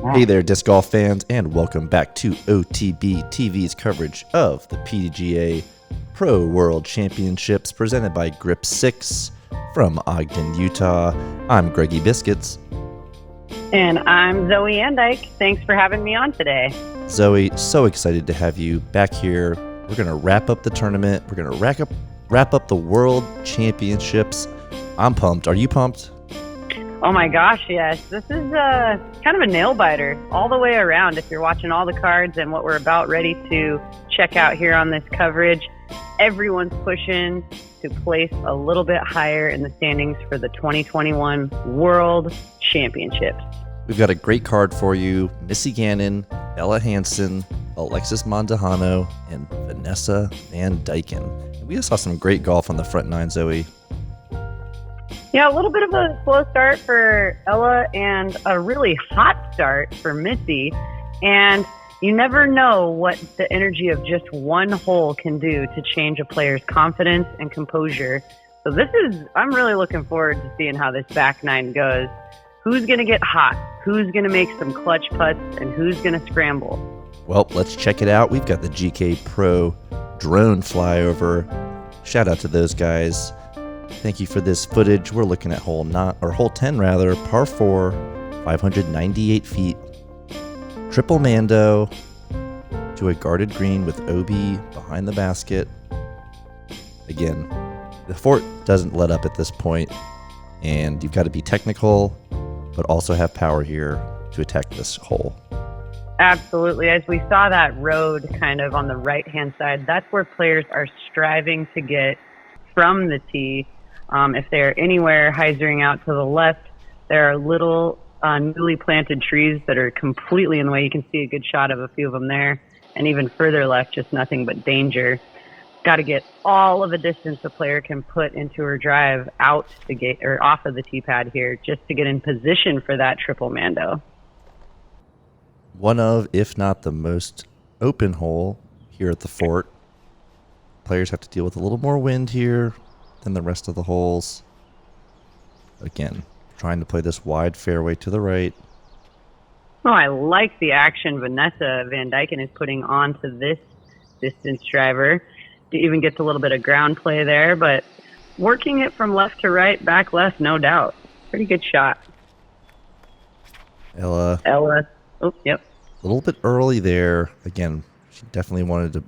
Hey there, disc golf fans, and welcome back to OTB TV's coverage of the PDGA Pro World Championships presented by Grip 6 from Ogden, Utah. I'm Greggy Biscuits. And I'm Zoe AnDyke. Thanks for having me on today. Zoe, so excited to have you back here. We're going to wrap up the tournament. We're going to wrap up the World Championships. I'm pumped. Are you pumped? Oh my gosh, yes. This is kind of a nail-biter all the way around. If you're watching all the cards and what we're about ready to check out here on this coverage, everyone's pushing to place a little bit higher in the standings for the 2021 World Championships. We've got a great card for you. Missy Gannon, Hansen, Alexis Mandujano, and Vanessa Van Dyken. We just saw some great golf on the front nine, Zoe. Yeah, a little bit of a slow start for Ella and a really hot start for Missy. And you never know what the energy of just one hole can do to change a player's confidence and composure. So I'm really looking forward to seeing how this back nine goes. Who's going to get hot? Who's going to make some clutch putts? And who's going to scramble? Well, let's check it out. We've got the GK Pro drone flyover. Shout out to those guys. Thank you for this footage. We're looking at hole 10 rather, par 4, 598 feet. Triple Mando to a guarded green with OB behind the basket. Again, the fort doesn't let up at this point, and you've got to be technical, but also have power here to attack this hole. Absolutely. As we saw that road kind of on the right-hand side, that's where players are striving to get from the tee. If they're anywhere hyzering out to the left, there are little newly planted trees that are completely in the way. You can see a good shot of a few of them there. And even further left, just nothing but danger. Got to get all of the distance a player can put into her drive out the gate or off of the tee pad here just to get in position for that triple Mando. One of, if not the most open hole here at the fort. Players have to deal with a little more wind here than the rest of the holes. Again, trying to play this wide fairway to the right. Oh, I like the action Vanessa Van Dyken is putting onto this distance driver. To even get a little bit of ground play there, but working it from left to right, back left, no doubt. Pretty good shot. Ella. Oh, yep. A little bit early there. Again, she definitely wanted to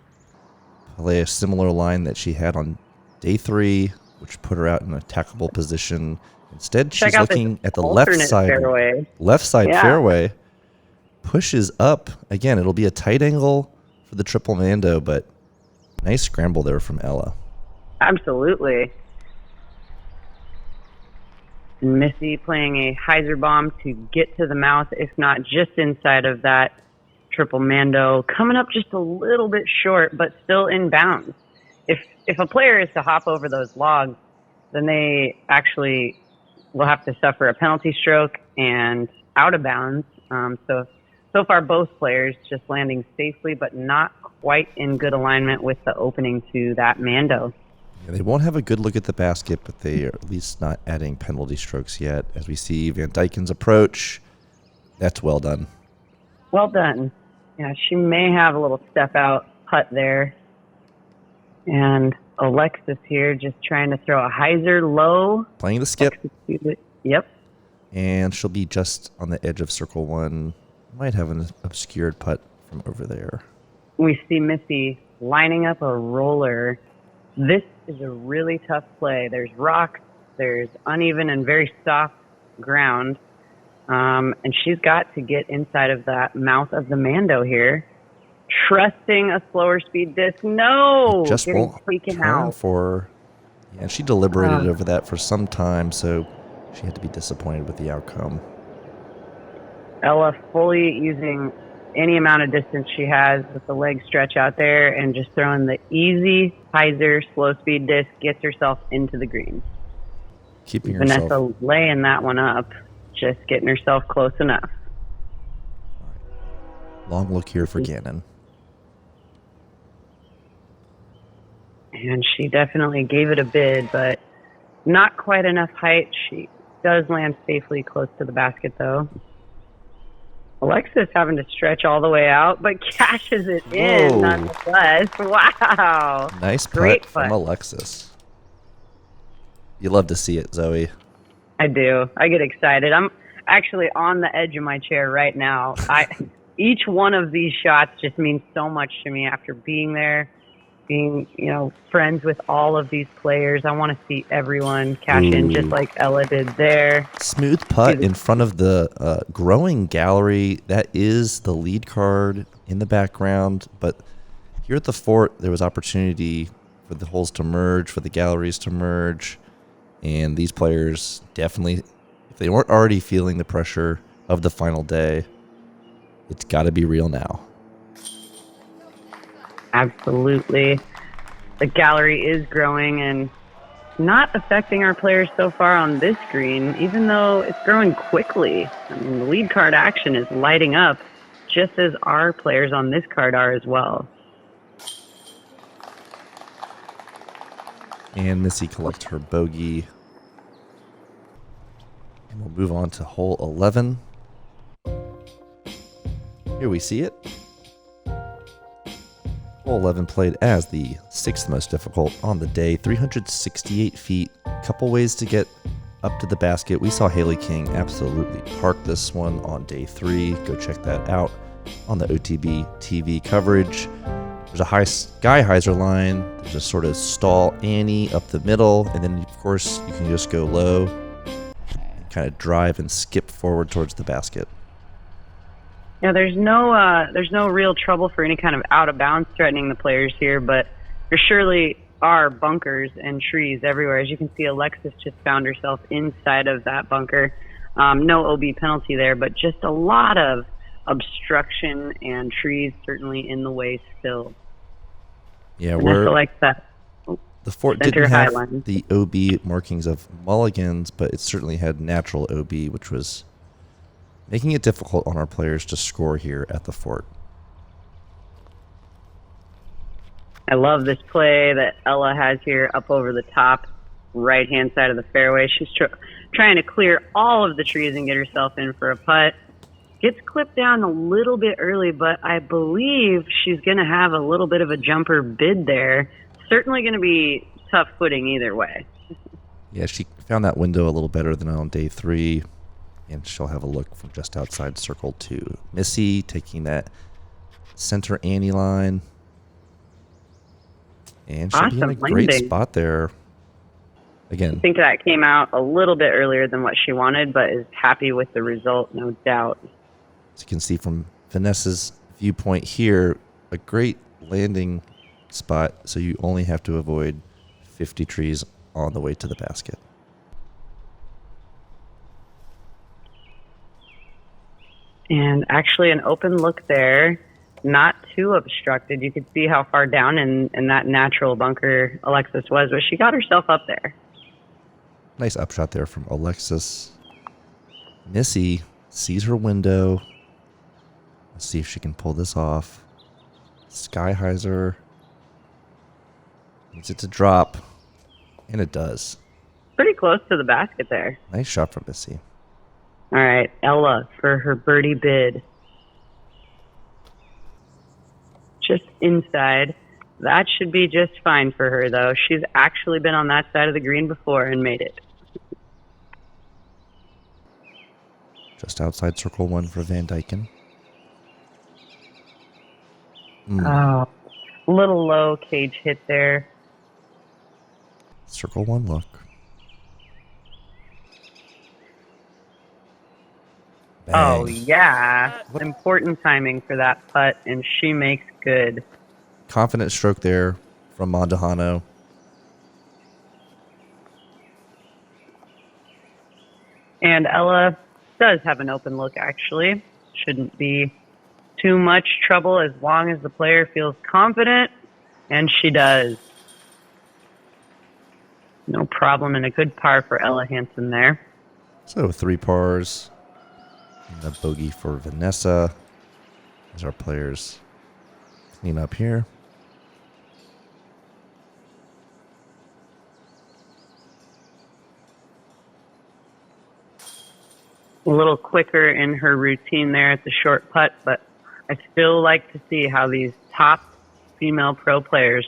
play a similar line that she had on day 3, which put her out in an attackable position. Instead, she's looking at the left side fairway. Pushes up. Again, it'll be a tight angle for the triple Mando, but nice scramble there from Ella. Absolutely. Missy playing a hyzer bomb to get to the mouth, if not just inside of that triple Mando. Coming up just a little bit short, but still in bounds. If a player is to hop over those logs, then they actually will have to suffer a penalty stroke and out of bounds. So far, both players just landing safely, but not quite in good alignment with the opening to that Mando. Yeah, they won't have a good look at the basket, but they are at least not adding penalty strokes yet. As we see Van Dyken's approach, that's well done. Well done. Yeah, she may have a little step out putt there. And Alexis here just trying to throw a hyzer low. Playing the skip. Yep. And she'll be just on the edge of circle 1. Might have an obscured putt from over there. We see Missy lining up a roller. This is a really tough play. There's rocks, there's uneven and very soft ground. And she's got to get inside of that mouth of the Mando here. Trusting a slower speed disc. No! Just won't freaking turn out. For... Yeah, she deliberated over that for some time, so she had to be disappointed with the outcome. Ella fully using any amount of distance she has with the leg stretch out there and just throwing the easy hyzer slow speed disc, gets herself into the green. Keeping Vanessa herself... laying that one up, just getting herself close enough. Long look here for Gannon. And she definitely gave it a bid, but not quite enough height. She does land safely close to the basket, though. Alexis having to stretch all the way out, but cashes it in nonetheless. Wow. Nice Great putt from Alexis. You love to see it, Zoe. I do. I get excited. I'm actually on the edge of my chair right now. Each one of these shots just means so much to me after being there, being, friends with all of these players. I want to see everyone cash in just like Ella did there. Smooth putt in front of the growing gallery. That is the lead card in the background. But here at the fort, there was opportunity for the holes to merge, for the galleries to merge. And these players definitely, if they weren't already feeling the pressure of the final day, it's got to be real now. Absolutely. The gallery is growing and not affecting our players so far on this green, even though it's growing quickly. I mean, the lead card action is lighting up just as our players on this card are as well. And Missy collects her bogey. And we'll move on to hole 11. Here we see it. Hole 11 played as the 6th most difficult on the day. 368 feet. Couple ways to get up to the basket. We saw Haley King absolutely park this one on day 3. Go check that out on the OTB TV coverage. There's a high sky hyzer line. There's a sort of stall Annie up the middle. And then, of course, you can just go low and kind of drive and skip forward towards the basket. Yeah, there's no real trouble for any kind of out of bounds threatening the players here, but there surely are bunkers and trees everywhere. As you can see, Alexis just found herself inside of that bunker. No OB penalty there, but just a lot of obstruction and trees certainly in the way still. Yeah, the fort didn't have the OB markings of Mulligans, but it certainly had natural OB, which was making it difficult on our players to score here at the fort. I love this play that Ella has here up over the top right-hand side of the fairway. She's trying to clear all of the trees and get herself in for a putt. Gets clipped down a little bit early, but I believe she's going to have a little bit of a jumper bid there. Certainly going to be tough footing either way. Yeah, she found that window a little better than on day 3. And she'll have a look from just outside circle 2. Missy taking that center Annie line. And she'll be in a great spot there. Again, I think that came out a little bit earlier than what she wanted, but is happy with the result, no doubt. As you can see from Vanessa's viewpoint here, a great landing spot, so you only have to avoid 50 trees on the way to the basket. And actually an open look there, not too obstructed. You could see how far down in that natural bunker Alexis was, but she got herself up there. Nice upshot there from Alexis. Missy sees her window. Let's see if she can pull this off. Sky hyzer. Needs it to drop. And it does. Pretty close to the basket there. Nice shot from Missy. All right, Ella for her birdie bid. Just inside. That should be just fine for her, though. She's actually been on that side of the green before and made it. Just outside circle 1 for Van Dyken. Oh, little low cage hit there. Circle 1 look. Bang. Oh, yeah. Important timing for that putt, and she makes good. Confident stroke there from Mandujano. And Ella does have an open look, actually. Shouldn't be too much trouble as long as the player feels confident, and she does. No problem, and a good par for Ella Hansen there. So 3 pars. And a bogey for Vanessa as our players clean up here. a little quicker in her routine there at the short putt, but I still like to see how these top female pro players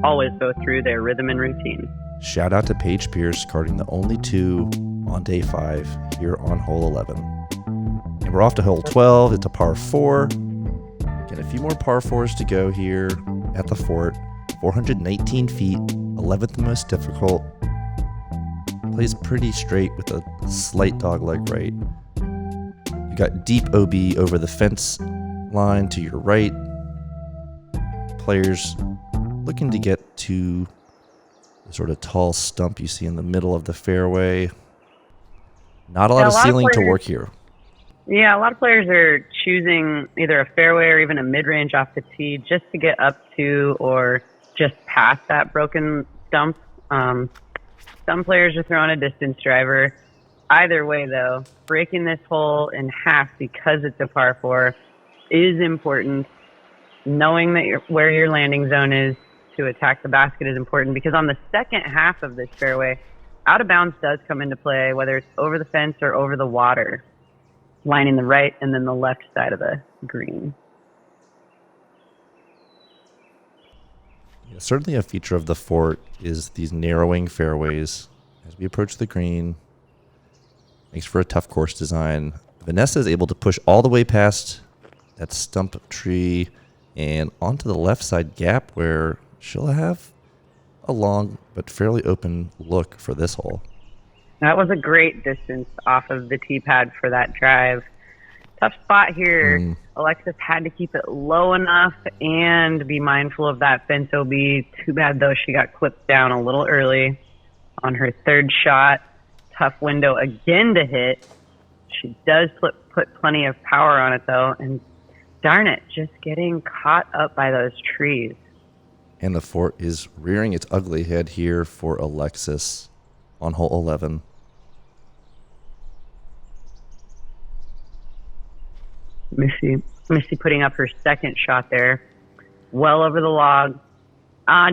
always go through their rhythm and routine. Shout out to Paige Pierce, carding the only 2 on day 5 here on hole 11. And we're off to hole 12. It's a par 4. Again, a few more par 4s to go here at the fort. 419 feet, 11th most difficult. Plays pretty straight with a slight dogleg right. You got deep OB over the fence line to your right. Players looking to get to the sort of tall stump you see in the middle of the fairway. Not a lot of ceiling to work here. Yeah, a lot of players are choosing either a fairway or even a mid-range off the tee just to get up to or just past that broken stump. Some players are throwing a distance driver. Either way, though, breaking this hole in half because it's a par 4 is important. Knowing that where your landing zone is to attack the basket is important, because on the second half of this fairway, out of bounds does come into play, whether it's over the fence or over the water, lining the right and then the left side of the green. Yeah, certainly a feature of the fort is these narrowing fairways as we approach the green. Makes for a tough course design. Vanessa is able to push all the way past that stump tree and onto the left side gap where she'll have a long but fairly open look for this hole. That was a great distance off of the tee pad for that drive. Tough spot here. Alexis had to keep it low enough and be mindful of that fence OB. Too bad, though, she got clipped down a little early on her third shot. Tough window again to hit. She does put plenty of power on it, though, and darn it, just getting caught up by those trees. And the fort is rearing its ugly head here for Alexis on hole 11. Missy putting up her second shot there, well over the log,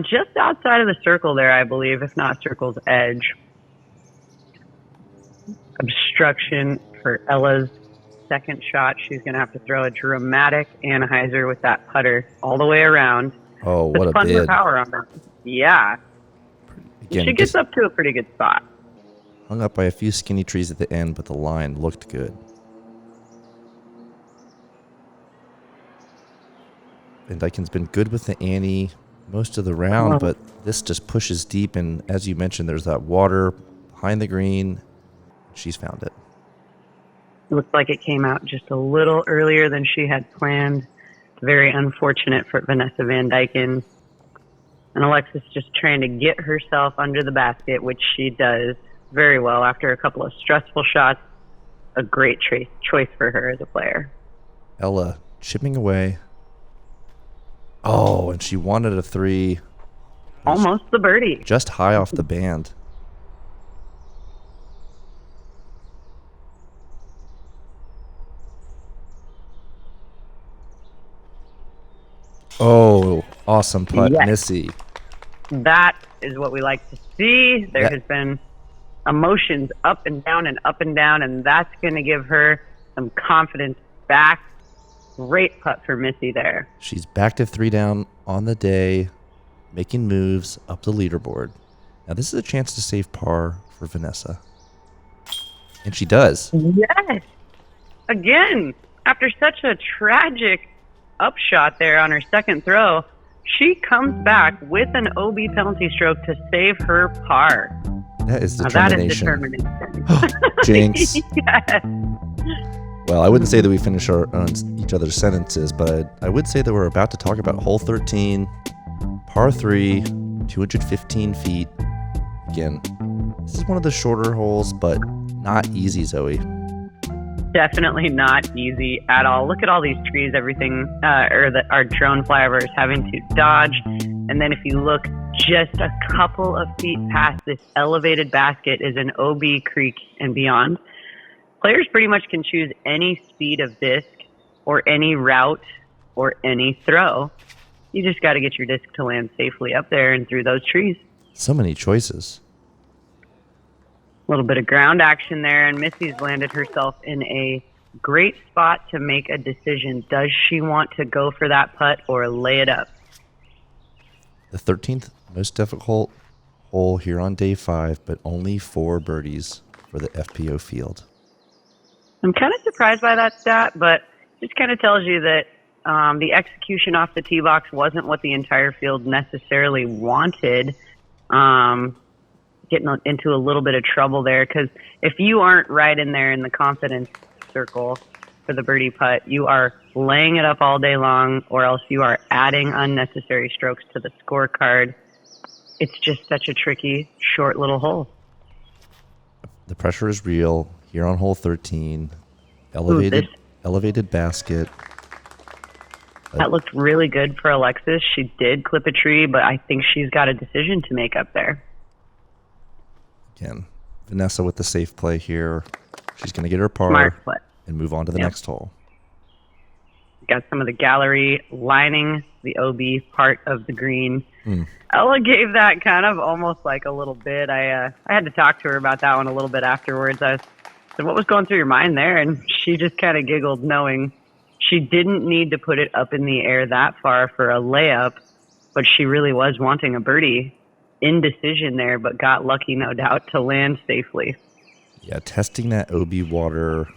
just outside of the circle there, I believe, if not circle's edge. Obstruction for Ella's second shot. She's going to have to throw a dramatic Anheuser with that putter all the way around. Oh, what a fun bid. power on that. Yeah. Again, she gets up to a pretty good spot. Hung up by a few skinny trees at the end, but the line looked good. Van Dyken's been good with the Annie most of the round, but this just pushes deep, and as you mentioned, there's that water behind the green. She's found it. It looks like it came out just a little earlier than she had planned. Very unfortunate for Vanessa Van Dyken. And Alexis just trying to get herself under the basket, which she does very well after a couple of stressful shots. A great choice for her as a player. Ella chipping away. Oh, and she wanted a 3. Almost the birdie. Just high off the band. Oh, awesome putt, yes. Missy. That is what we like to see. There has been emotions up and down, and that's going to give her some confidence back. Great putt for Missy there. She's back to 3 down on the day, making moves up the leaderboard. Now, this is a chance to save par for Vanessa. And she does. Yes. Again, after such a tragic upshot there on her second throw, she comes back with an OB penalty stroke to save her par. That is determination. That is determination. Jinx. Yes. Well, I wouldn't say that we finish each other's sentences, but I would say that we're about to talk about hole 13, par 3, 215 feet. Again, this is one of the shorter holes, but not easy, Zoe. Definitely not easy at all. Look at all these trees, everything, our drone flyover is having to dodge. And then if you look just a couple of feet past this elevated basket is an OB creek and beyond. Players pretty much can choose any speed of disc or any route or any throw. You just got to get your disc to land safely up there and through those trees. So many choices. little bit of ground action there, and Missy's landed herself in a great spot to make a decision. Does she want to go for that putt or lay it up? The 13th most difficult hole here on day 5, but only 4 birdies for the FPO field. I'm kind of surprised by that stat, but just kind of tells you that the execution off the tee box wasn't what the entire field necessarily wanted. Getting into a little bit of trouble there, because if you aren't right in there in the confidence circle for the birdie putt, you are laying it up all day long, or else you are adding unnecessary strokes to the scorecard. It's just such a tricky, short little hole. The pressure is real here on hole 13. Elevated basket. That looked really good for Alexis. She did clip a tree, but I think she's got a decision to make up there. Again, Vanessa with the safe play here. She's going to get her par Smart play. And move on to the next hole. Got some of the gallery lining the OB part of the green. Ella gave that kind of almost like a little bit. I had to talk to her about that one a little bit afterwards. I said, what was going through your mind there? And she just kind of giggled, knowing she didn't need to put it up in the air that far for a layup, but she really was wanting a birdie. Indecision there, but got lucky, no doubt, to land safely. Yeah, testing that OB water.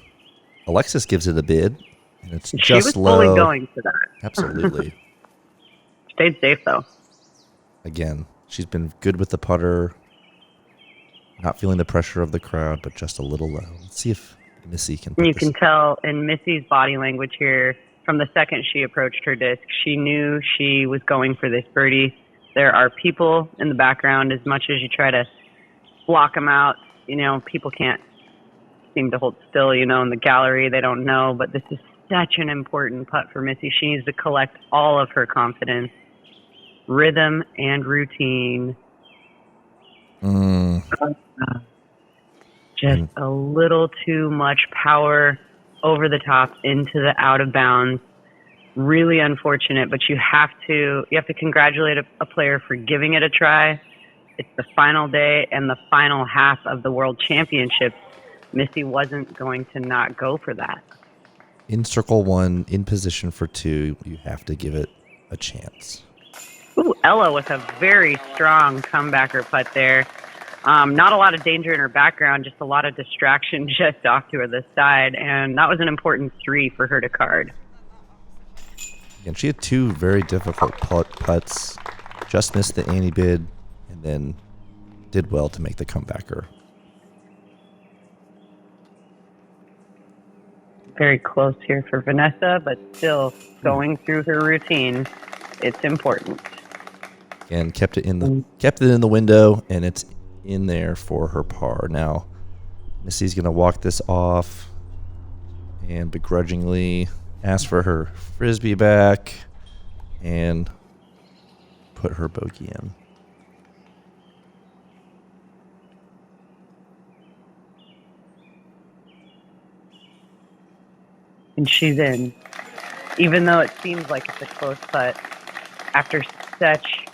Alexis gives it a bid, and it's she just was low. fully going to that. Absolutely. Stayed safe, though. Again, she's been good with the putter. Not feeling the pressure of the crowd, but just a little low. Let's see if Missy can put You this. can tell in Missy's body language here, from the second she approached her disc, she knew she was going for this birdie. There are people in the background. As much as you try to block them out, people can't seem to hold still, in the gallery. They don't know, but this is such an important putt for Missy. She needs to collect all of her confidence, rhythm, and routine. Just a little too much power over the top into the out of bounds. Really unfortunate, but you have to congratulate a player for giving it a try. It's the final day and the final half of the World Championships. Missy wasn't going to not go for that. In circle 1, in position for 2, you have to give it a chance. Ooh, Ella with a very strong comebacker putt there. Not a lot of danger in her background, just a lot of distraction just off to the side, and that was an important 3 for her to card. And she had 2 very difficult putts, just missed the Annie bid, and then did well to make the comebacker. Very close here for Vanessa, but still going through her routine. It's important. And kept it in the window, and it's in there for her par. Now, Missy's gonna walk this off and begrudgingly ask for her frisbee back and put her bogey in. And she's in. Even though it seems like it's a close putt, after such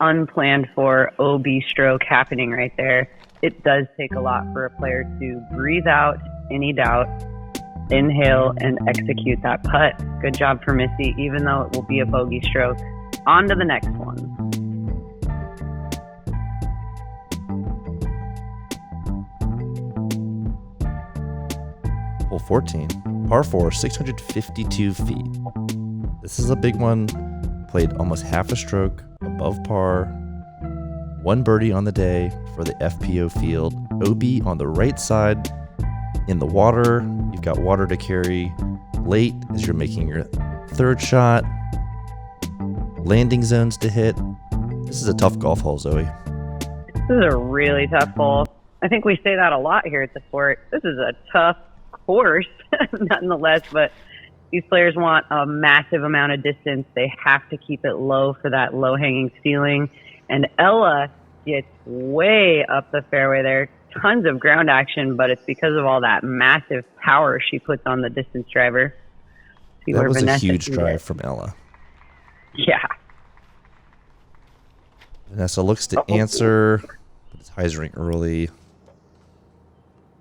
unplanned for OB stroke happening right there, it does take a lot for a player to breathe out any doubt, inhale, and execute that putt. Good job for Missy, even though it will be a bogey stroke. On to the next one. Hole 14, par 4, 652 feet. This is a big one. Played almost half a stroke above par. 1 birdie on the day for the FPO field. OB on the right side in the water. You've got water to carry late as you're making your 3rd shot. Landing zones to hit. This is a tough golf hole, Zoe. This is a really tough hole. I think we say that a lot here at the sport. This is a tough course, nonetheless, but these players want a massive amount of distance. They have to keep it low for that low-hanging ceiling. And Ella gets way up the fairway there. Tons of ground action, but it's because of all that massive power she puts on the distance driver. See that was Vanessa a huge drive from Ella. Yeah. Vanessa looks to answer, but it's hyzering early.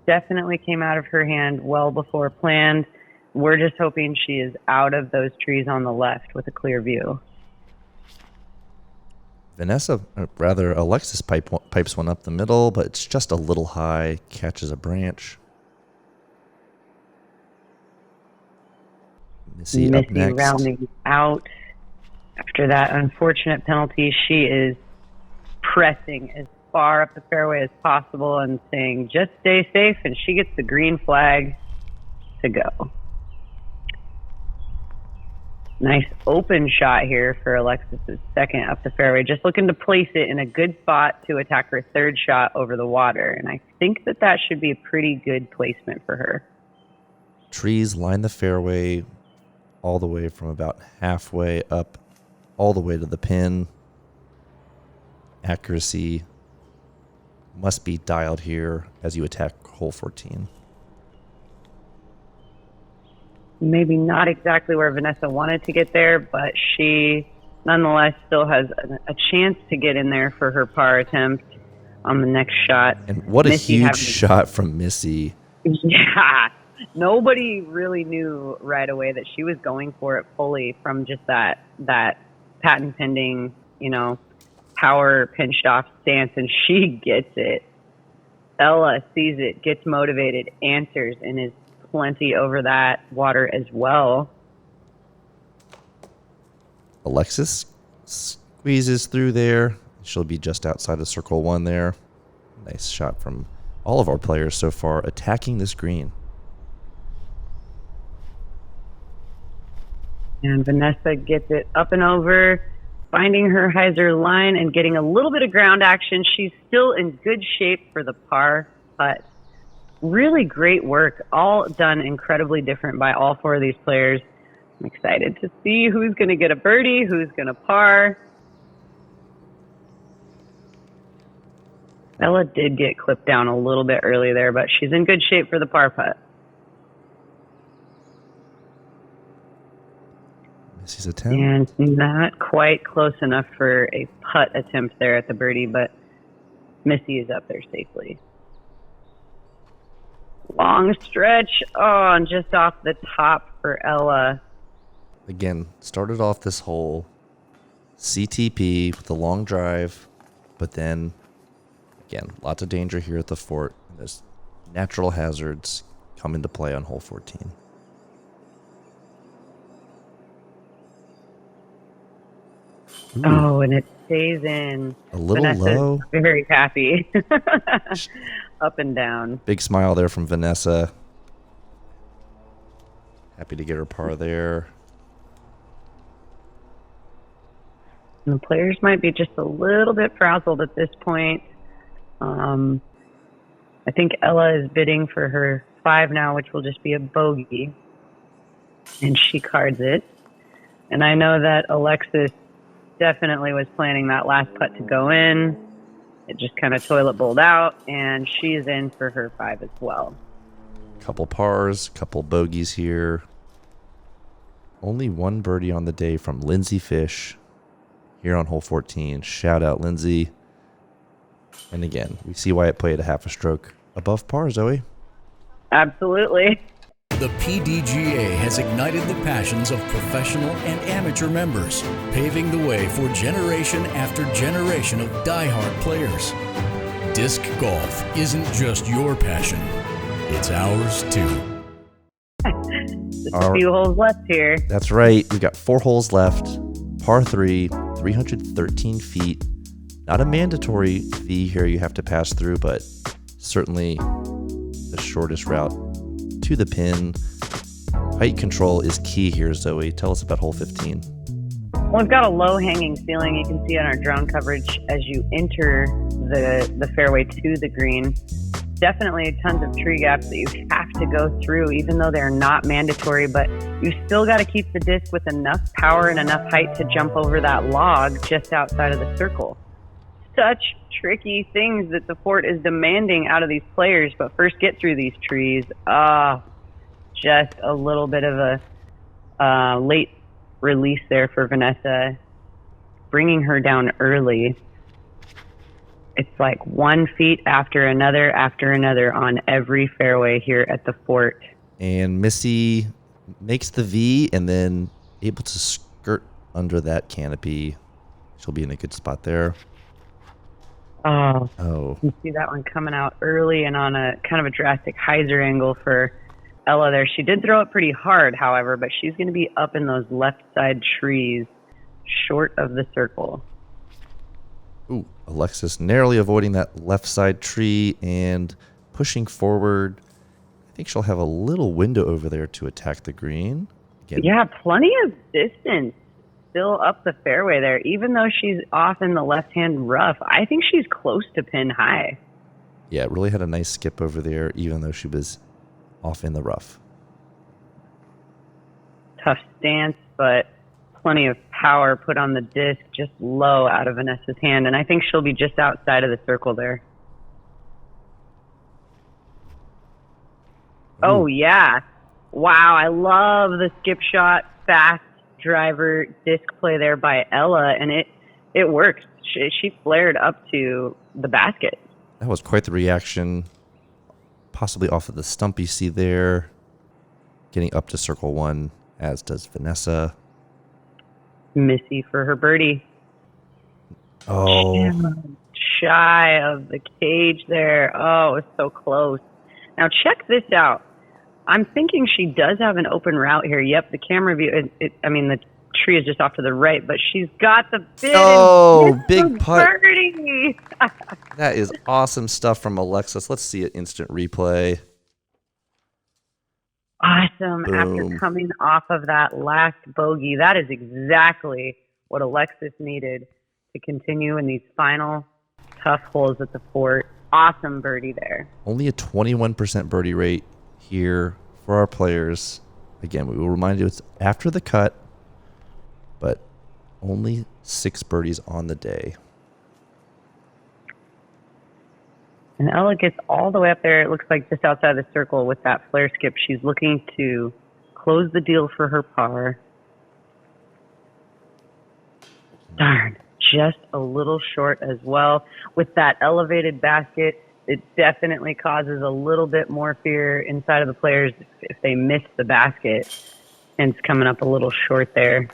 definitely came out of her hand well before planned. We're just hoping she is out of those trees on the left with a clear view. Alexis pipes one up the middle, but it's just a little high, catches a branch. Missy up next. Rounding out. After that unfortunate penalty, she is pressing as far up the fairway as possible and saying, just stay safe, and she gets the green flag to go. Nice open shot here for Alexis's second up the fairway, just looking to place it in a good spot to attack her third shot over the water. And I think that should be a pretty good placement for her. Trees line the fairway all the way from about halfway up, all the way to the pin. Accuracy must be dialed here as you attack hole 14. Maybe not exactly where Vanessa wanted to get there, but she nonetheless still has a chance to get in there for her par attempt on the next shot. And what a huge shot from Missy. Yeah. Nobody really knew right away that she was going for it fully from just that patent pending, power pinched off stance, and she gets it. Ella sees it, gets motivated, answers, and is plenty over that water as well. Alexis squeezes through there. She'll be just outside of circle 1 there. Nice shot from all of our players so far attacking this green. And Vanessa gets it up and over, finding her hyzer line and getting a little bit of ground action. She's still in good shape for the par putt. Really great work, all done incredibly different by all 4 of these players. I'm excited to see who's going to get a birdie, who's going to par. Ella did get clipped down a little bit early there, but she's in good shape for the par putt. Missy's attempt. And not quite close enough for a putt attempt there at the birdie, but Missy is up there safely. Long stretch. Oh, and just off the top for Ella. Again, started off this hole CTP with a long drive, but then, again, lots of danger here at the fort. There's natural hazards come into play on hole 14. Ooh. Oh, and it stays in. A little Vanessa's low. Very happy. Up and down. Big smile there from Vanessa. Happy to get her par there. And the players might be just a little bit frazzled at this point. I think Ella is bidding for her 5 now, which will just be a bogey. And she cards it. And I know that Alexis definitely was planning that last putt to go in. It just kind of toilet bowled out, and she's in for her 5 as well. Couple pars, couple bogeys here. Only 1 birdie on the day from Lindsay Fish here on hole 14. Shout out, Lindsay. And again, we see why it played a half a stroke above par, Zoe. Absolutely. The PDGA has ignited the passions of professional and amateur members, paving the way for generation after generation of die-hard players. Disc golf isn't just your passion, it's ours too. Just a few holes left here. That's right. We've got 4 holes left. Par 3, 313 feet. Not a mandatory fee here you have to pass through, but certainly the shortest route to the pin. Height control is key here, Zoe. Tell us about hole 15. Well, we've got a low-hanging ceiling you can see on our drone coverage as you enter the fairway to the green. Definitely tons of tree gaps that you have to go through, even though they're not mandatory, but you still got to keep the disc with enough power and enough height to jump over that log just outside of the circle. Such tricky things that the fort is demanding out of these players, but first get through these trees. Just a little bit of a late release there for Vanessa, bringing her down early. It's like 1 feet after another on every fairway here at the fort. And Missy makes the V and then able to skirt under that canopy. She'll be in a good spot there. Oh. You see that one coming out early and on a kind of a drastic hyzer angle for Ella there. She did throw it pretty hard, however, but she's going to be up in those left side trees short of the circle. Ooh, Alexis narrowly avoiding that left side tree and pushing forward. I think she'll have a little window over there to attack the green. Again. Yeah, plenty of distance still up the fairway there. Even though she's off in the left-hand rough, I think she's close to pin high. Yeah, really had a nice skip over there, even though she was off in the rough. Tough stance, but plenty of power put on the disc, just low out of Vanessa's hand, and I think she'll be just outside of the circle there. Ooh. Oh, yeah. Wow, I love the skip shot, fast driver disc play there by Ella, and it worked. She flared up to the basket. That was quite the reaction, possibly off of the stump you see there, getting up to circle one, as does Vanessa. Missy for her birdie. Oh. Shy of the cage there. Oh, it was so close. Now check this out. I'm thinking she does have an open route here. Yep, the camera view, the tree is just off to the right, but she's got the big putt. Birdie. That is awesome stuff from Alexis. Let's see an instant replay. Awesome. Boom. After coming off of that last bogey, that is exactly what Alexis needed to continue in these final tough holes at the fort. Awesome birdie there. Only a 21% birdie rate here for our players. Again, we will remind you it's after the cut, but only 6 birdies on the day. And Ella gets all the way up there, it looks like just outside the circle with that flare skip. She's looking to close the deal for her par. Darn, just a little short as well. With that elevated basket, it definitely causes a little bit more fear inside of the players if they miss the basket. And it's coming up a little short there.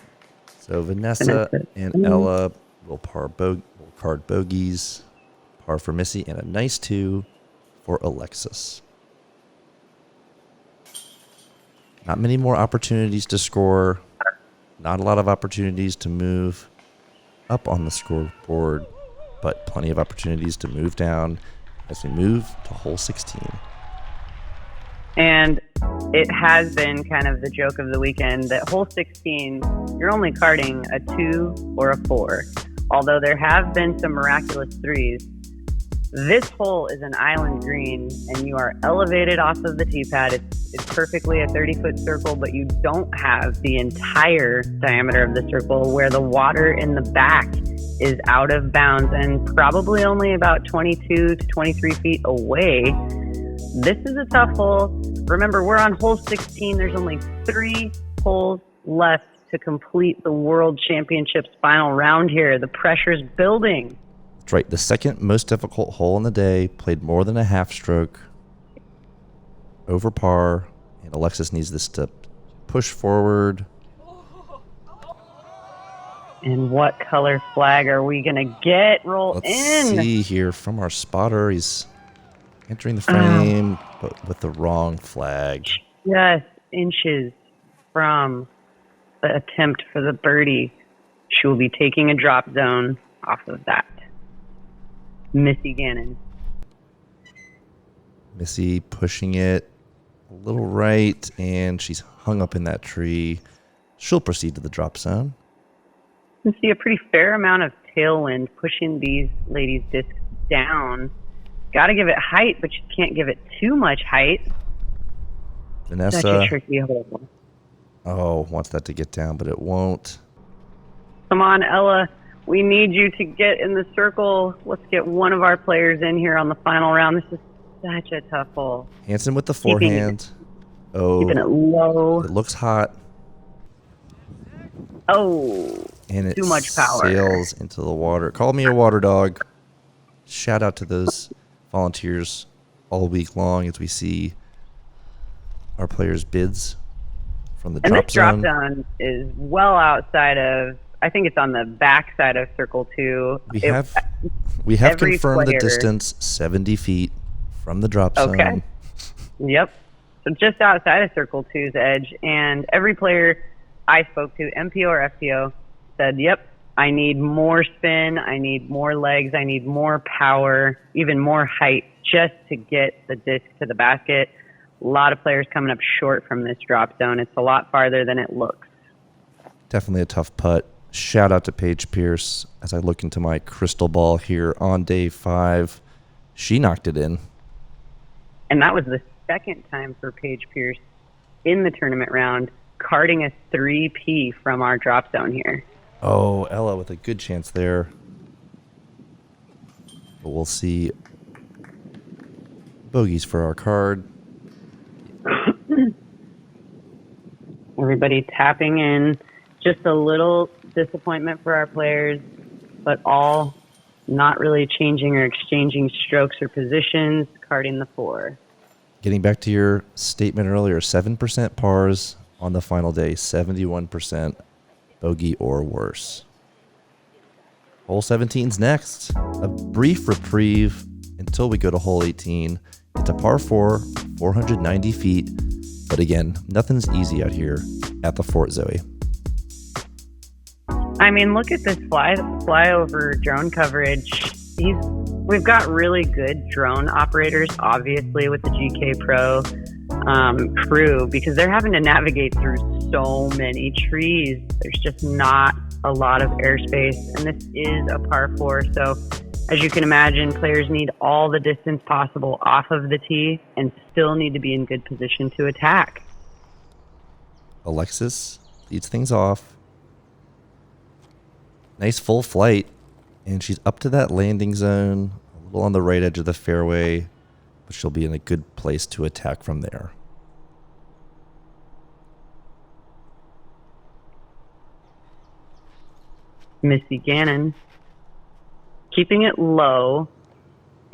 So Vanessa and Ella will card bogeys. Par for Missy, and a nice 2 for Alexis. Not many more opportunities to score. Not a lot of opportunities to move up on the scoreboard, but plenty of opportunities to move down as we move to hole 16. And it has been kind of the joke of the weekend that hole 16, you're only carding a 2 or a 4. Although there have been some miraculous 3s. This hole is an island green, and you are elevated off of the tee pad. It's perfectly a 30-foot circle, but you don't have the entire diameter of the circle where the water in the back is out of bounds and probably only about 22 to 23 feet away. This is a tough hole. Remember, we're on hole 16. There's only 3 holes left to complete the World Championships final round here. The pressure's building. That's right. The second most difficult hole in the day, played more than a half stroke, over par, and Alexis needs this to push forward. And what color flag are we going to get? Let's see here from our spotter. He's entering the frame, but with the wrong flag. Just inches from the attempt for the birdie. She will be taking a drop zone off of that. Missy Gannon. Missy pushing it a little right, and she's hung up in that tree. She'll proceed to the drop zone. You can see a pretty fair amount of tailwind pushing these ladies' discs down. Got to give it height, but you can't give it too much height. Vanessa. Such a tricky hole. Wants that to get down, but it won't. Come on, Ella. We need you to get in the circle. Let's get one of our players in here on the final round. This is such a tough hole. Hansen with the forehand. Keeping it low. It looks hot. And it too much power. Sails into the water. Call me a water dog. shout out to those volunteers all week long as we see our players' bids from the drop zone. And this drop zone is well outside of, I think it's on the back side of Circle 2. We have confirmed the distance, 70 feet from the drop zone. Okay. Yep. So just outside of Circle 2's edge. And every player I spoke to, MPO or FPO, said, yep, I need more spin, I need more legs, I need more power, even more height just to get the disc to the basket. A lot of players coming up short from this drop zone. It's a lot farther than it looks. Definitely a tough putt. Shout out to Paige Pierce as I look into my crystal ball here on day 5. She knocked it in. And that was the second time for Paige Pierce in the tournament round, carding a 3P from our drop zone here. Oh, Ella with a good chance there. But we'll see. Bogeys for our card. Everybody tapping in. Just a little disappointment for our players, but all not really changing or exchanging strokes or positions, carding the 4. Getting back to your statement earlier, 7% pars on the final day, 71% bogey or worse. Hole 17's next. A brief reprieve until we go to hole 18. It's a par 4, 490 feet. But again, nothing's easy out here at the Fort, Zoe. I mean, look at this flyover drone coverage. We've got really good drone operators, obviously, with the GK Pro crew, because they're having to navigate through so many trees. There's just not a lot of airspace, and this is a par 4. So, as you can imagine, players need all the distance possible off of the tee and still need to be in good position to attack. Alexis leads things off. Nice full flight, and she's up to that landing zone, a little on the right edge of the fairway, but she'll be in a good place to attack from there. Missy Gannon keeping it low,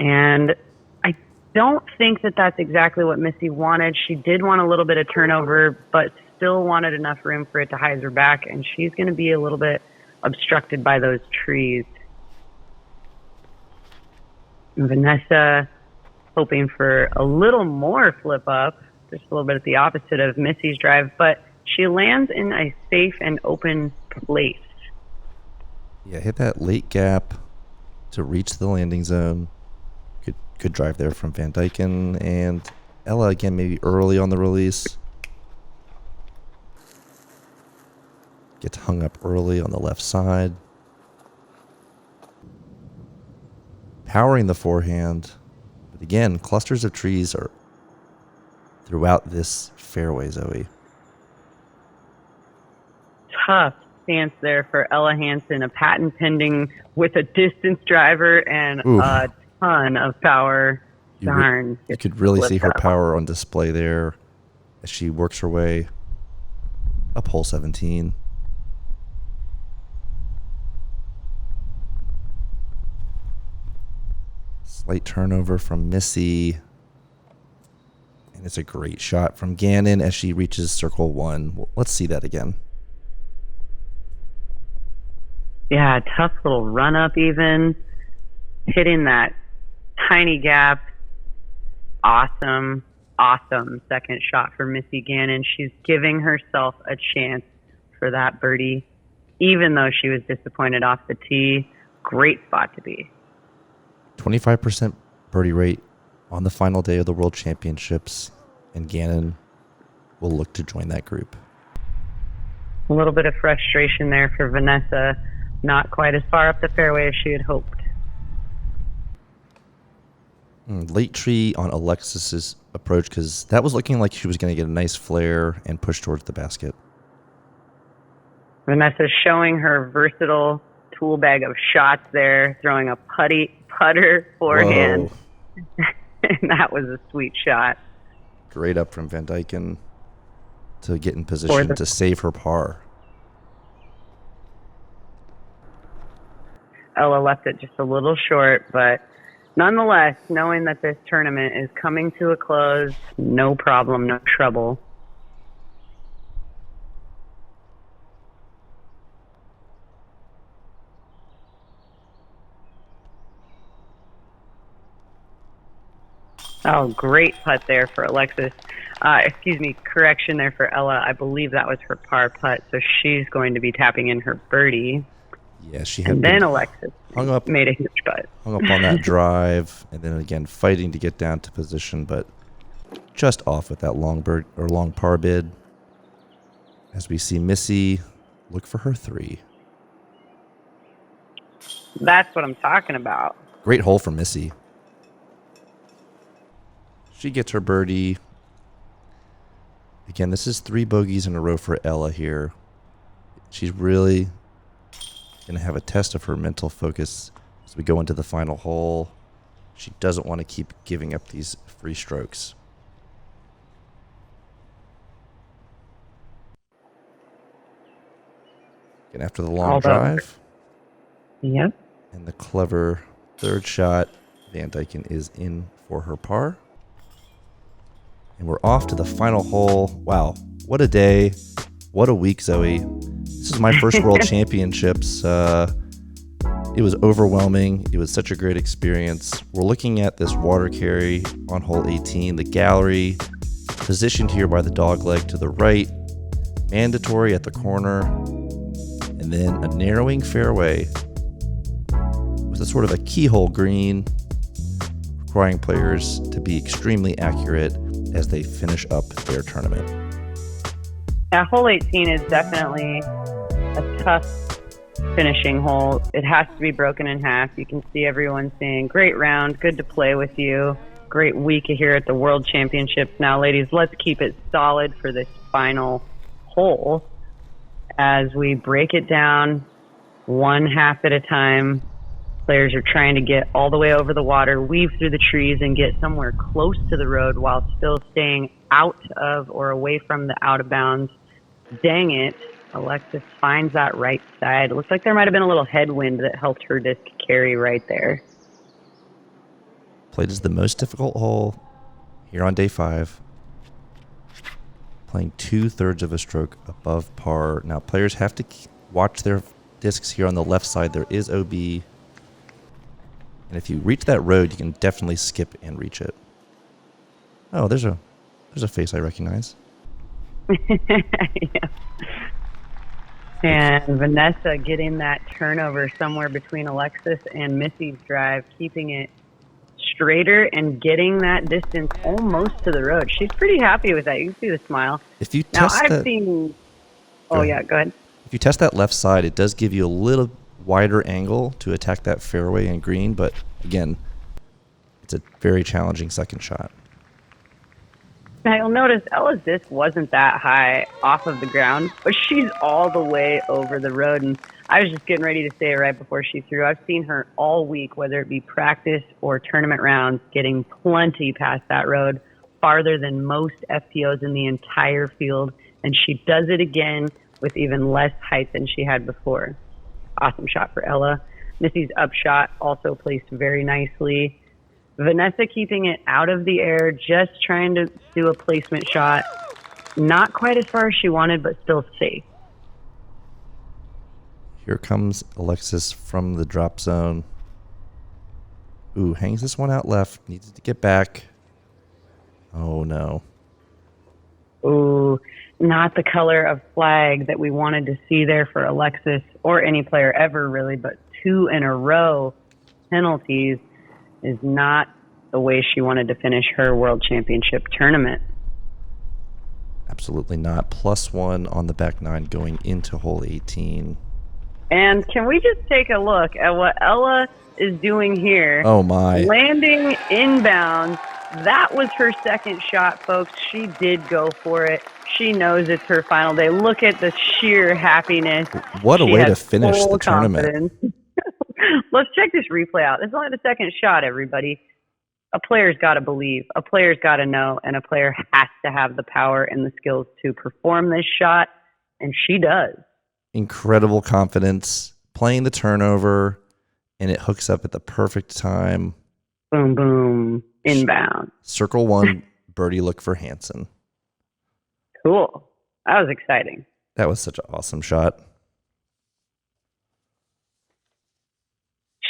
and I don't think that that's exactly what Missy wanted. She did want a little bit of turnover, but still wanted enough room for it to hyzer back, and she's going to be a little bit obstructed by those trees. And Vanessa hoping for a little more flip up, just a little bit at the opposite of Missy's drive, but she lands in a safe and open place. Yeah, hit that late gap to reach the landing zone. Good drive there from Van Dyken, and Ella again maybe early on the release. Gets hung up early on the left side. Powering the forehand. But again, clusters of trees are throughout this fairway, Zoe. Tough stance there for Ella Hansen, a patent pending with a distance driver and a ton of power. Darn. You could really see her up. power on display there as she works her way up hole 17. Slight turnover from Missy. And it's a great shot from Gannon as she reaches circle 1. Well, let's see that again. Yeah, tough little run up even. Hitting that tiny gap. Awesome second shot for Missy Gannon. She's giving herself a chance for that birdie, even though she was disappointed off the tee. Great spot to be. 25% birdie rate on the final day of the World Championships, and Gannon will look to join that group. A little bit of frustration there for Vanessa. Not quite as far up the fairway as she had hoped. Late tree on Alexis's approach, because that was looking like she was going to get a nice flare and push towards the basket. Vanessa showing her versatile tool bag of shots there, throwing a putter forehand. And that was a sweet shot. Great up from Van Dyken to get in position to save her par. Ella left it just a little short, but Nonetheless, knowing that this tournament is coming to a close, no problem, no trouble. Oh, great putt there for Alexis. Correction there for Ella. I believe that was her par putt, so she's going to be tapping in her birdie. Yeah, she had. And then Alexis made a huge putt. Hung up on that drive, and then again fighting to get down to position, but just off with that long par bid. As we see Missy look for her 3. That's what I'm talking about. Great hole for Missy. She gets her birdie. Again, this is 3 bogeys in a row for Ella here. She's really going to have a test of her mental focus as we go into the final hole. She doesn't want to keep giving up these free strokes. And after the long drive. Yep. And the clever third shot, Van Dyken is in for her par. And we're off to the final hole. Wow, what a day. What a week, Zoe. This is my first World Championships. It was overwhelming. It was such a great experience. We're looking at this water carry on hole 18. The gallery, positioned here by the dog leg to the right. Mandatory at the corner. And then a narrowing fairway with a sort of a keyhole green, requiring players to be extremely accurate as they finish up their tournament. Yeah, hole 18 is definitely a tough finishing hole. It has to be broken in half. You can see everyone saying, great round, good to play with you. Great week here at the World Championships. Now, ladies, let's keep it solid for this final hole as we break it down one half at a time. Players are trying to get all the way over the water, weave through the trees, and get somewhere close to the road while still staying out of or away from the out of bounds. Dang it. Alexis finds that right side. It looks like there might have been a little headwind that helped her disc carry right there. Played as the most difficult hole here on day 5. Playing 2/3 of a stroke above par. Now, players have to watch their discs here on the left side. There is OB. And if you reach that road, you can definitely skip and reach it. Oh, there's a face I recognize. Yeah. And Vanessa getting that turnover somewhere between Alexis and Missy's drive, keeping it straighter and getting that distance almost to the road. She's pretty happy with that. You can see the smile. If you now, test I've seen... Oh, yeah, go ahead. If you test that left side, it does give you a little wider angle to attack that fairway and green, but again, it's a very challenging second shot. Now you'll notice Ella's disc wasn't that high off of the ground, but she's all the way over the road. And I was just getting ready to say it right before she threw. I've seen her all week, whether it be practice or tournament rounds, getting plenty past that road, farther than most FPOs in the entire field. And she does it again with even less height than she had before. Awesome shot for Ella. Missy's upshot also placed very nicely. Vanessa keeping it out of the air, just trying to do a placement shot. Not quite as far as she wanted, but still safe. Here comes Alexis from the drop zone. Ooh, hangs this one out left. Needs to get back. Oh, no. Ooh, not the color of flag that we wanted to see there for Alexis or any player ever, really, but 2 in a row penalties is not the way she wanted to finish her World Championship tournament. Absolutely not. +1 on the back 9 going into hole 18. And can we just take a look at what Ella is doing here? Oh, my. Landing inbounds. That was her second shot, folks. She did go for it. She knows it's her final day. Look at the sheer happiness. What a way to finish the tournament. Let's check this replay out. This is only the second shot, everybody. A player's got to believe. A player's got to know. And a player has to have the power and the skills to perform this shot. And she does. Incredible confidence. Playing the turnover. And it hooks up at the perfect time. Boom, boom, inbound. Circle one, birdie look for Hansen. Cool. That was exciting. That was such an awesome shot.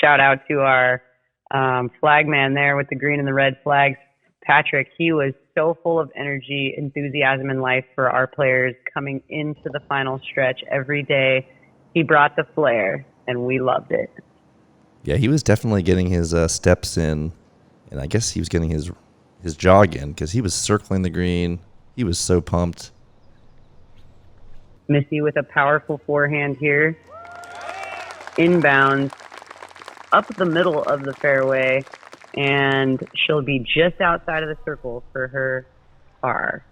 Shout out to our flag man there with the green and the red flags, Patrick. He was so full of energy, enthusiasm, and life for our players coming into the final stretch every day. He brought the flair, and we loved it. Yeah, he was definitely getting his steps in, and I guess he was getting his jog in because he was circling the green. He was so pumped. Missy with a powerful forehand here. Inbounds up the middle of the fairway, and she'll be just outside of the circle for her par.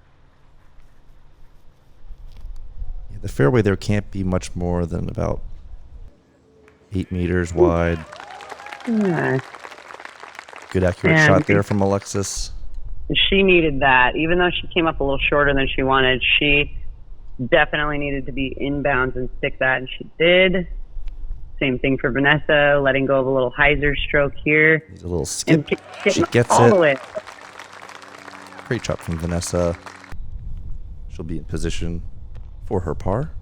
Yeah, the fairway there can't be much more than about 8 meters wide. Yeah. Good accurate shot there from Alexis. She needed that. Even though she came up a little shorter than she wanted, she definitely needed to be inbounds and stick that, and she did. Same thing for Vanessa, letting go of a little hyzer stroke here. Needs a little skip. She gets all it. The way. Great shot from Vanessa. She'll be in position for her par.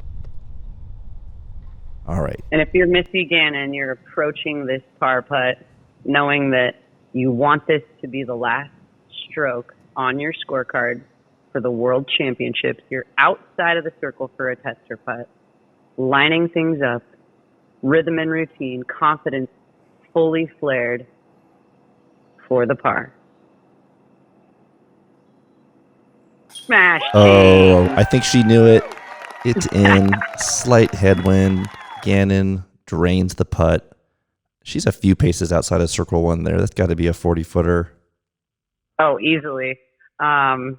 All right. And if you're Missy Gannon, you're approaching this par putt knowing that you want this to be the last stroke on your scorecard for the World Championships. You're outside of the circle for a tester putt, lining things up, rhythm and routine, confidence fully flared for the par. Smash. Oh, I think she knew it. It's in. Slight headwind. Gannon drains the putt. She's a few paces outside of circle one there. That's got to be a 40-footer. Oh, easily. And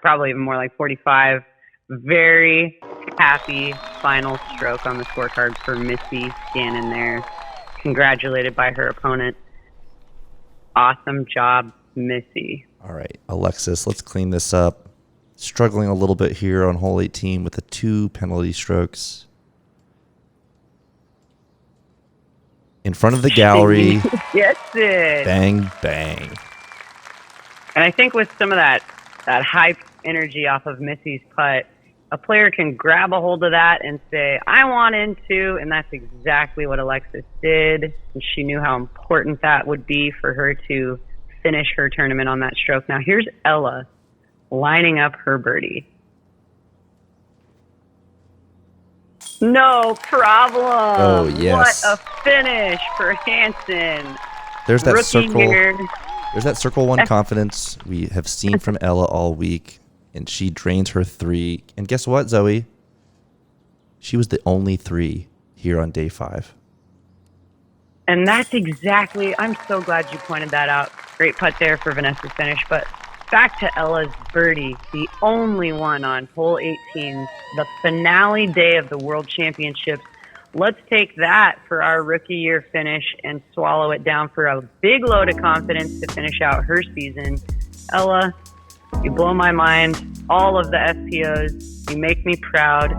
probably even more like 45. Very happy final stroke on the scorecard for Missy Gannon there. Congratulated by her opponent. Awesome job, Missy. All right, Alexis, let's clean this up. Struggling a little bit here on hole 18 with the 2 penalty strokes. In front of the gallery. Yes, it. Bang, bang. And I think with some of that high energy off of Missy's putt, a player can grab a hold of that and say, I want into, and that's exactly what Alexis did. And she knew how important that would be for her to finish her tournament on that stroke. Now here's Ella lining up her birdie. No problem. Oh, yes. What a finish for Hansen. There's that Rookie circle. here. There's that circle one confidence we have seen from Ella all week, and she drains her 3. And guess what, Zoe? She was the only 3 here on day 5. And that's exactly, I'm so glad you pointed that out. Great putt there for Vanessa's finish. But back to Ella's birdie, the only one on hole 18, the finale day of the World Championships. Let's take that for our rookie year finish and swallow it down for a big load of confidence to finish out her season. Ella, you blow my mind. All of the FPOs, you make me proud.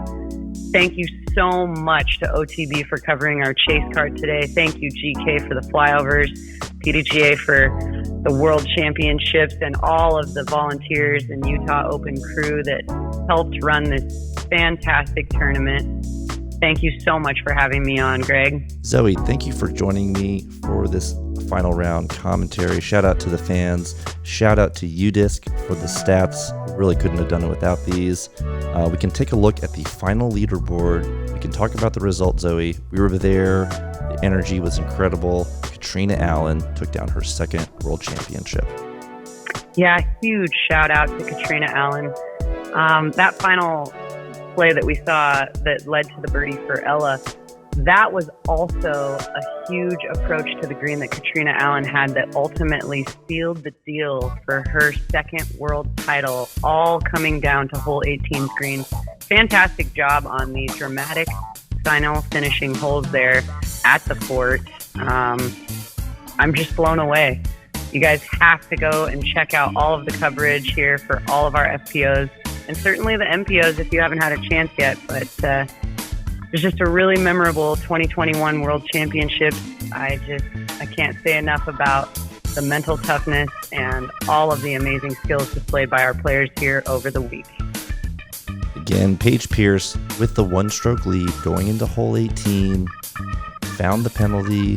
Thank you so much to OTB for covering our chase card today. Thank you, GK, for the flyovers, PDGA for the World Championships, and all of the volunteers and Utah Open crew that helped run this fantastic tournament. Thank you so much for having me on, Greg. Zoe, thank you for joining me for this final round commentary. Shout out to the fans. Shout out to UDisc for the stats. We really couldn't have done it without these. We can take a look at the final leaderboard. We can talk about the result, Zoe. We were there. The energy was incredible. Katrina Allen took down her 2nd World Championship. Yeah, huge shout out to Katrina Allen. That final play that we saw that led to the birdie for Ella, that was also a huge approach to the green that Katrina Allen had that ultimately sealed the deal for her 2nd world title, all coming down to hole 18's green. Fantastic job on the dramatic final finishing holes there at the fort. I'm just blown away. You guys have to go and check out all of the coverage here for all of our FPOs, and certainly the MPOs if you haven't had a chance yet. But it's just a really memorable 2021 World Championships. I can't say enough about the the mental toughness, and all of the amazing skills displayed by our players here over the week. Again, Paige Pierce with the one-stroke lead going into hole 18, found the penalty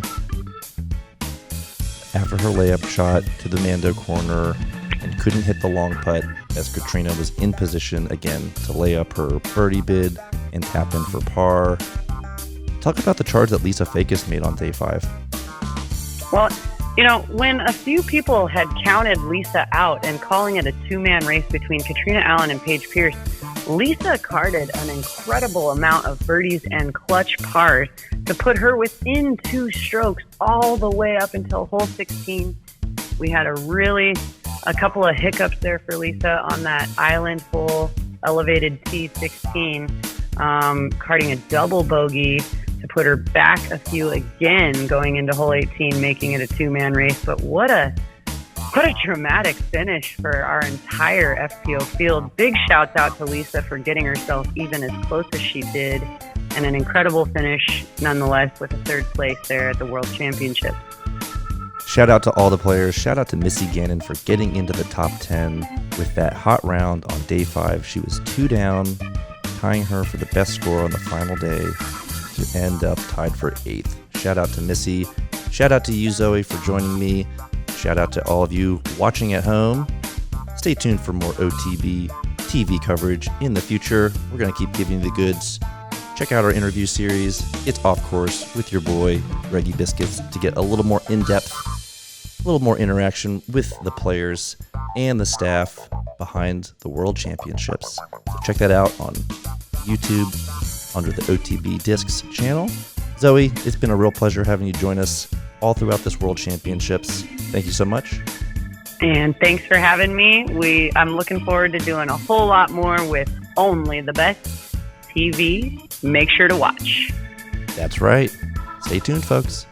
after her layup shot to the Mando corner and couldn't hit the long putt as Katrina was in position again to lay up her birdie bid and tap in for par. Talk about the charge that Lisa Fakis made on day 5. Well, you know, when a few people had counted Lisa out and calling it a two-man race between Katrina Allen and Paige Pierce, Lisa carded an incredible amount of birdies and clutch pars to put her within 2 strokes all the way up until hole 16. We had a couple of hiccups there for Lisa on that island hole, elevated T16, carding a double bogey to put her back a few again going into hole 18, making it a two-man race. But what a dramatic finish for our entire FPO field. Big shouts out to Lisa for getting herself even as close as she did, and an incredible finish nonetheless with a 3rd place there at the World Championships. Shout out to all the players. Shout out to Missy Gannon for getting into the top 10 with that hot round on day 5. She was 2 down, tying her for the best score on the final day to end up tied for 8th. Shout out to Missy. Shout out to you, Zoe, for joining me. Shout out to all of you watching at home. Stay tuned for more OTB TV coverage in the future. We're going to keep giving you the goods. Check out our interview series. It's Off Course with your boy, Reggie Biscuits, to get a little more in-depth, a little more interaction with the players and the staff behind the World Championships. So check that out on YouTube under the OTB Discs channel. Zoe, it's been a real pleasure having you join us all throughout this World Championships. Thank you so much. And thanks for having me. I'm looking forward to doing a whole lot more with only the best TV. Make sure to watch. That's right. Stay tuned, folks.